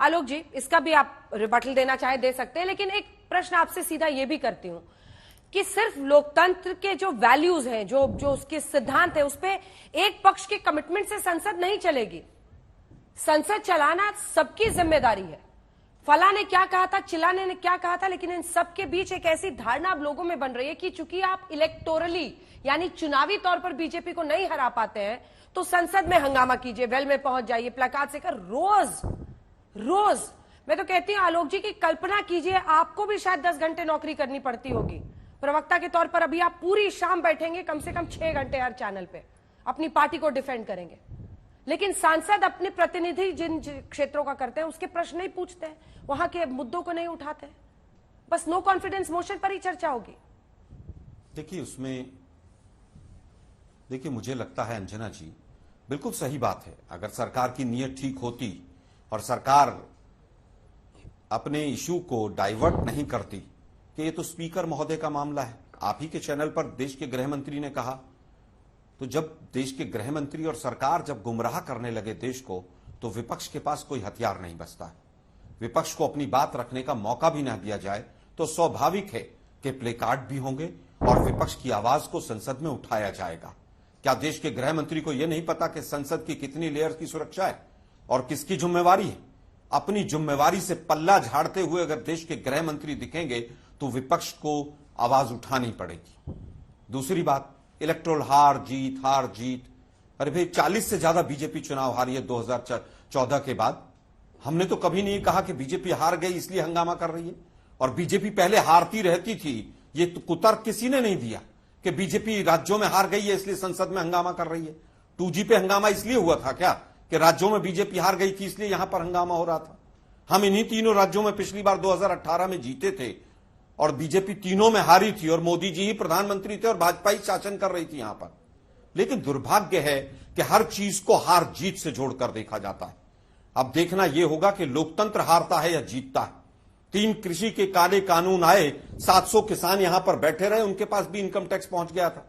आलोक जी, इसका भी आप रिबटल देना चाहे दे सकते हैं, लेकिन एक प्रश्न आपसे सीधा ये भी करती हूं कि सिर्फ लोकतंत्र के जो वैल्यूज हैं, जो उसके सिद्धांत है, उस पे एक पक्ष के कमिटमेंट से संसद नहीं चलेगी। संसद चलाना सबकी जिम्मेदारी है। फला ने क्या कहा था, चिलाने ने क्या कहा था, लेकिन इन सबके बीच एक ऐसी धारणा अब लोगों में बन रही है कि चूंकि आप इलेक्टोरली यानी चुनावी तौर पर बीजेपी को नहीं हरा पाते हैं, तो संसद में हंगामा कीजिए, वेल में पहुंच जाइए, प्लकार्ड से कर रोज। मैं तो कहती हूं आलोक जी की कल्पना कीजिए, आपको भी शायद 10 घंटे नौकरी करनी पड़ती होगी प्रवक्ता के तौर पर। अभी आप पूरी शाम बैठेंगे कम से कम 6 घंटे हर चैनल पे, अपनी पार्टी को डिफेंड करेंगे, लेकिन सांसद अपने प्रतिनिधि जिन क्षेत्रों का करते हैं उसके प्रश्न नहीं पूछते हैं, वहां के मुद्दों को नहीं उठाते, बस नो कॉन्फिडेंस मोशन पर ही चर्चा होगी। देखिए मुझे लगता है अंजना जी बिल्कुल सही बात है। अगर सरकार की नीयत ठीक होती और सरकार अपने इशू को डाइवर्ट नहीं करती कि ये तो स्पीकर महोदय का मामला है, आप ही के चैनल पर देश के गृह मंत्री ने कहा, तो जब देश के गृह मंत्री और सरकार जब गुमराह करने लगे देश को, तो विपक्ष के पास कोई हथियार नहीं बचता है। विपक्ष को अपनी बात रखने का मौका भी न दिया जाए तो स्वाभाविक है कि प्लेकार्ड भी होंगे और विपक्ष की आवाज को संसद में उठाया जाएगा। क्या देश के गृह मंत्री को यह नहीं पता कि संसद की कितनी लेयर की सुरक्षा है और किसकी जिम्मेवारी है? अपनी जिम्मेवारी से पल्ला झाड़ते हुए अगर देश के गृह मंत्री दिखेंगे तो विपक्ष को आवाज उठानी पड़ेगी। दूसरी बात, इलेक्टोरल हार जीत। अरे भाई 40 से ज्यादा बीजेपी चुनाव हारी है 2014 के बाद। हमने तो कभी नहीं कहा कि बीजेपी हार गई इसलिए हंगामा कर रही है, और बीजेपी पहले हारती रहती थी, ये तो कुतर्क किसी ने नहीं दिया कि बीजेपी राज्यों में हार गई है इसलिए संसद में हंगामा कर रही है। 2G पे हंगामा इसलिए हुआ था क्या कि राज्यों में बीजेपी हार गई थी इसलिए यहां पर हंगामा हो रहा था? हम इन्हीं तीनों राज्यों में पिछली बार 2018 में जीते थे और बीजेपी तीनों में हारी थी और मोदी जी ही प्रधानमंत्री थे और भाजपा ही शासन कर रही थी यहां पर। लेकिन दुर्भाग्य है कि हर चीज को हार जीत से जोड़कर देखा जाता है। अब देखना यह होगा कि लोकतंत्र हारता है या जीतता है। 3 कृषि के काले कानून आए, 700 किसान यहां पर बैठे रहे, उनके पास भी इनकम टैक्स पहुंच गया था।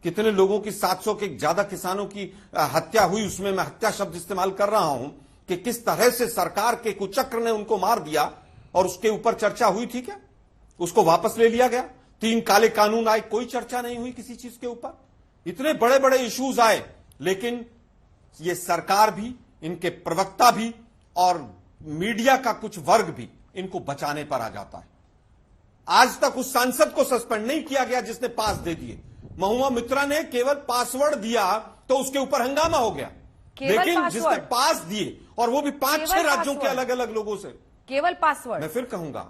कितने लोगों की 700 के ज्यादा किसानों की हत्या हुई, उसमें मैं हत्या शब्द इस्तेमाल कर रहा हूं कि किस तरह से सरकार के कुचक्र ने उनको मार दिया और उसके ऊपर चर्चा हुई थी क्या? उसको वापस ले लिया गया। 3 काले कानून आए, कोई चर्चा नहीं हुई किसी चीज के ऊपर। इतने बड़े बड़े इश्यूज आए, लेकिन ये सरकार भी, इनके प्रवक्ता भी और मीडिया का कुछ वर्ग भी इनको बचाने पर आ जाता है। आज तक उस सांसद को सस्पेंड नहीं किया गया जिसने पास दे दिए। महुआ मित्रा ने केवल पासवर्ड दिया तो उसके ऊपर हंगामा हो गया, लेकिन जिसने पास दिए और वो भी 5-6 राज्यों के अलग अलग लोगों से, केवल पासवर्ड। मैं फिर कहूंगा,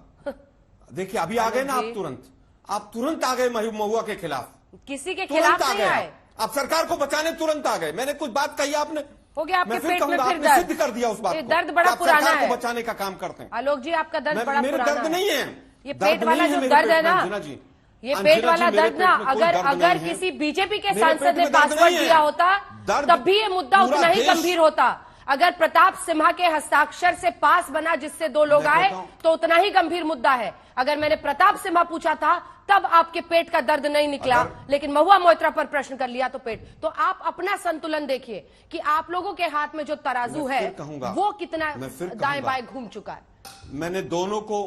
देखिए अभी आ गए ना आप तुरंत आ गए महुआ के खिलाफ। किसी के खिलाफ नहीं आए, आप सरकार को बचाने तुरंत आ गए। मैंने कुछ बात कही, आपने हो गया आपके पेट में फिर दर्द, सिद्ध कर दिया उस बात को। दर्द बड़ा पुराना है, सरकार को बचाने का काम करते हैं। आलोक जी आपका दर्द बड़ा मेरे पुराना दर्द नहीं है, ये पेट वाला जो दर्द है ना, ये पेट वाला दर्द ना, अगर किसी बीजेपी के सांसद ने पासवर्ड दिया होता तब भी ये मुद्दा उतना ही गंभीर होता। अगर प्रताप सिम्हा के हस्ताक्षर से पास बना जिससे 2 लोग आए तो उतना ही गंभीर मुद्दा है। अगर मैंने प्रताप सिम्हा पूछा था तब आपके पेट का दर्द नहीं निकला, लेकिन महुआ मोइत्रा पर प्रश्न कर लिया तो पेट। तो आप अपना संतुलन देखिए कि आप लोगों के हाथ में जो तराजू है वो कितना दाएं बाएं घूम चुका है। मैंने दोनों को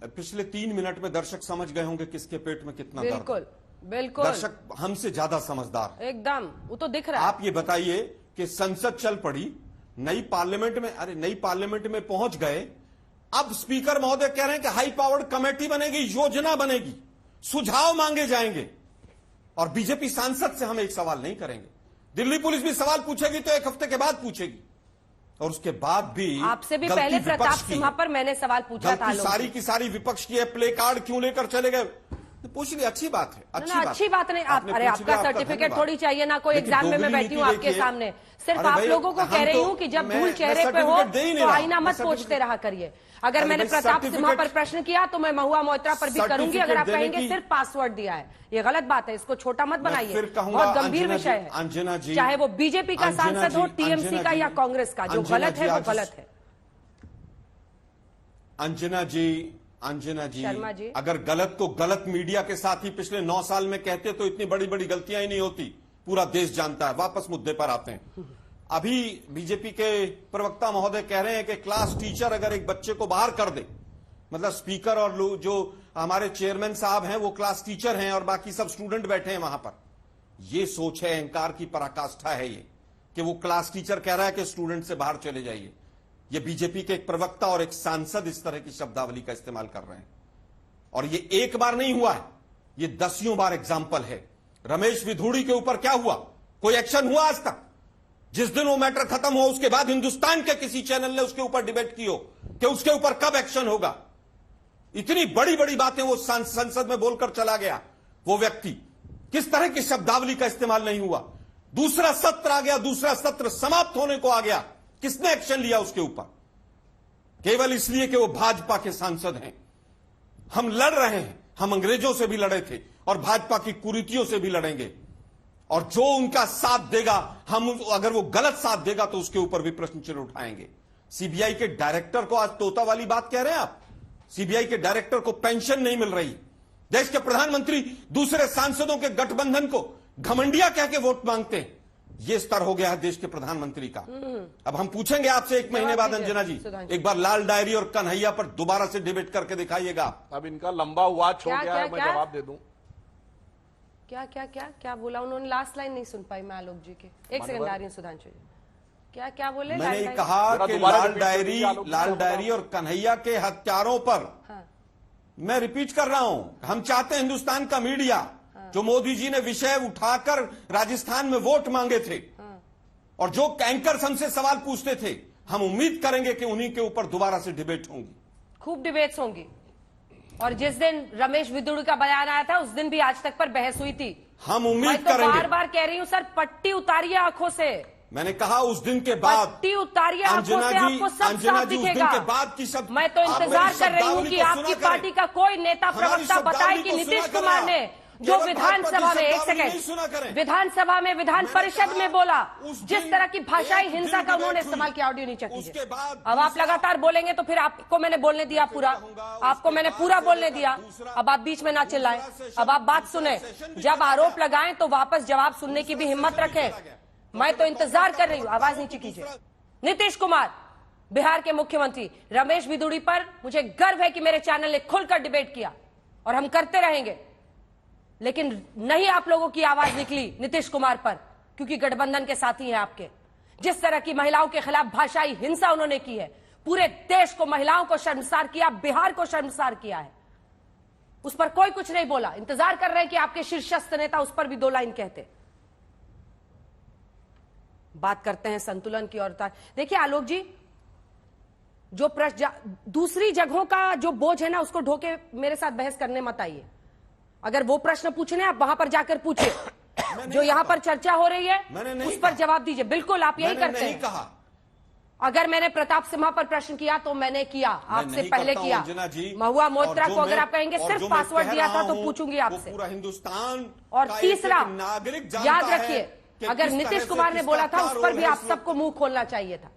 पिछले 3 मिनट में दर्शक समझ गए होंगे किसके पेट में कितना दर्द। बिल्कुल दर्शक हमसे ज्यादा समझदार एकदम, वो तो दिख रहा है। आप ये बताइए कि संसद चल पड़ी, नई पार्लियामेंट में पहुंच गए। अब स्पीकर महोदय कह रहे हैं कि हाई पावर्ड कमेटी बनेगी, योजना बनेगी, सुझाव मांगे जाएंगे, और बीजेपी सांसद से हम एक सवाल नहीं करेंगे। दिल्ली पुलिस भी सवाल पूछेगी तो 1 हफ्ते के बाद पूछेगी, और उसके बाद भी आपसे भी पहले प्रताप सिम्हा पर मैंने सवाल पूछा था। सारी की सारी विपक्ष की है, प्ले कार्ड क्यों लेकर चले गए? पूछ लिया, अच्छी बात है, अच्छी बात नहीं। अरे आपका सर्टिफिकेट थोड़ी चाहिए ना, कोई एग्जाम में मैं बैठी हूँ आपके सामने, सिर्फ आप लोगों को कह रही हूँ कि जब धूल चेहरे पे हो तो आईना मत पोंछते रहा करिए। अगर मैंने प्रताप सिम्हा पर प्रश्न किया तो मैं महुआ मोइत्रा पर भी करूंगी। अगर आप कहेंगे सिर्फ पासवर्ड दिया है, ये गलत बात है, इसको छोटा मत बनाइए, बहुत गंभीर विषय है। चाहे वो बीजेपी का सांसद हो, टीएमसी का या कांग्रेस का, जो गलत है वो गलत है। अंजना जी, अगर गलत को गलत मीडिया के साथ ही पिछले 9 साल में कहते तो इतनी बड़ी बड़ी गलतियां ही नहीं होती। पूरा देश जानता है। वापस मुद्दे पर आते हैं। अभी बीजेपी के प्रवक्ता महोदय कह रहे हैं कि क्लास टीचर अगर एक बच्चे को बाहर कर दे, मतलब स्पीकर और जो हमारे चेयरमैन साहब हैं वो क्लास टीचर हैं और बाकी सब स्टूडेंट बैठे हैं वहां पर। ये सोच है, अहंकार की पराकाष्ठा है ये, कि वो क्लास टीचर कह रहा है कि स्टूडेंट से बाहर चले जाइए। ये बीजेपी के एक प्रवक्ता और एक सांसद इस तरह की शब्दावली का इस्तेमाल कर रहे हैं। और ये एक बार नहीं हुआ है, ये दसियों बार एग्जाम्पल है। रमेश विधूड़ी के ऊपर क्या हुआ? कोई एक्शन हुआ आज तक? जिस दिन वो मैटर खत्म हो उसके बाद हिंदुस्तान के किसी चैनल ने उसके ऊपर डिबेट की हो कि उसके ऊपर कब एक्शन होगा? इतनी बड़ी बड़ी बातें वो संसद में बोलकर चला गया वो व्यक्ति, किस तरह की शब्दावली का इस्तेमाल नहीं हुआ? दूसरा सत्र आ गया, दूसरा सत्र समाप्त होने को आ गया, किसने एक्शन लिया उसके ऊपर? केवल इसलिए कि वो भाजपा के सांसद हैं। हम लड़ रहे हैं, हम अंग्रेजों से भी लड़े थे और भाजपा की कुरीतियों से भी लड़ेंगे। और जो उनका साथ देगा, हम अगर वो गलत साथ देगा तो उसके ऊपर भी प्रश्न चिन्ह उठाएंगे। सीबीआई के डायरेक्टर को आज तोता वाली बात कह रहे हैं आप। सीबीआई के डायरेक्टर को पेंशन नहीं मिल रही। देश के प्रधानमंत्री दूसरे सांसदों के गठबंधन को घमंडिया कह के वोट मांगते हैं। ये स्तर हो गया है देश के प्रधानमंत्री का। अब हम पूछेंगे आपसे एक महीने बाद, अंजना जी, एक बार लाल डायरी और कन्हैया पर दोबारा से डिबेट करके दिखाइएगा। अब इनका लंबा वाच हो गया है, मैं जवाब दे दूं। क्या क्या क्या क्या बोला उन्होंने? लास्ट लाइन नहीं सुन पाई मैं आलोक जी के। एक सेकंड आ रही हूं सुधांशु जी। क्या क्या बोले? मैंने कहा कि लाल डायरी और कन्हैया के हत्यारों पर, हाँ। मैं रिपीट कर रहा हूं, हम चाहते हैं हिंदुस्तान का मीडिया, जो मोदी जी ने विषय उठाकर राजस्थान में वोट मांगे थे, और जो एंकर्स हमसे सवाल पूछते थे, हम उम्मीद करेंगे कि उन्हीं के ऊपर दोबारा से डिबेट होंगी, खूब डिबेट्स होंगी। और जिस दिन रमेश विधूड़ी का बयान आया था उस दिन भी आज तक पर बहस हुई थी। हम उम्मीद मैं तो करेंगे। बार बार कह रही हूं सर, पट्टी उतारिए आंखों से। मैंने कहा उस दिन के बाद पट्टी उतारिए आंखों से, आपको सब साफ दिखेगा। के बाद की शब्द, मैं तो इंतजार कर रही हूं कि आपकी पार्टी का कोई नेता प्रवक्ता बताए कि नीतीश कुमार ने जो विधानसभा में, एक सेकंड, विधानसभा में, विधान परिषद में बोला, जिस तरह की भाषाई हिंसा का उन्होंने इस्तेमाल किया। ऑडियो नीचे कीजिए। अब आप लगातार बोलेंगे तो फिर आपको मैंने बोलने दिया पूरा, आपको मैंने पूरा बोलने दिया। अब आप बीच में ना चिल्लाएं, अब आप बात सुने। जब आरोप लगाएं तो वापस जवाब सुनने की भी हिम्मत रखें। मैं तो इंतजार कर रही हूं। आवाज नीचे कीजिए। नीतीश कुमार, बिहार के मुख्यमंत्री, रमेश विधूड़ी पर मुझे गर्व है कि मेरे चैनल ने खुलकर डिबेट किया और हम करते रहेंगे। लेकिन नहीं आप लोगों की आवाज निकली नीतीश कुमार पर, क्योंकि गठबंधन के साथी हैं आपके। जिस तरह की महिलाओं के खिलाफ भाषाई हिंसा उन्होंने की है, पूरे देश को, महिलाओं को शर्मसार किया, बिहार को शर्मसार किया है, उस पर कोई कुछ नहीं बोला। इंतजार कर रहे हैं कि आपके शीर्षस्थ नेता उस पर भी दो लाइन कहते। बात करते हैं संतुलन की और देखिए आलोक जी, जो दूसरी जगहों का जो बोझ है ना, उसको ढोके मेरे साथ बहस करने मत आइए। अगर वो प्रश्न पूछने आप वहां पर जाकर पूछे, जो यहां पर चर्चा हो रही है उस पर जवाब दीजिए। बिल्कुल आप यही करते हैं। कहा। अगर मैंने प्रताप सिम्हा पर प्रश्न किया तो मैंने किया, आपसे पहले किया। महुआ मोइत्रा को अगर आप कहेंगे सिर्फ पासवर्ड दिया था तो पूछूंगी आपसे। पूरा हिंदुस्तान। और तीसरा, याद रखिए, अगर नीतीश कुमार ने बोला था उस पर भी आप सबको मुंह खोलना चाहिए था।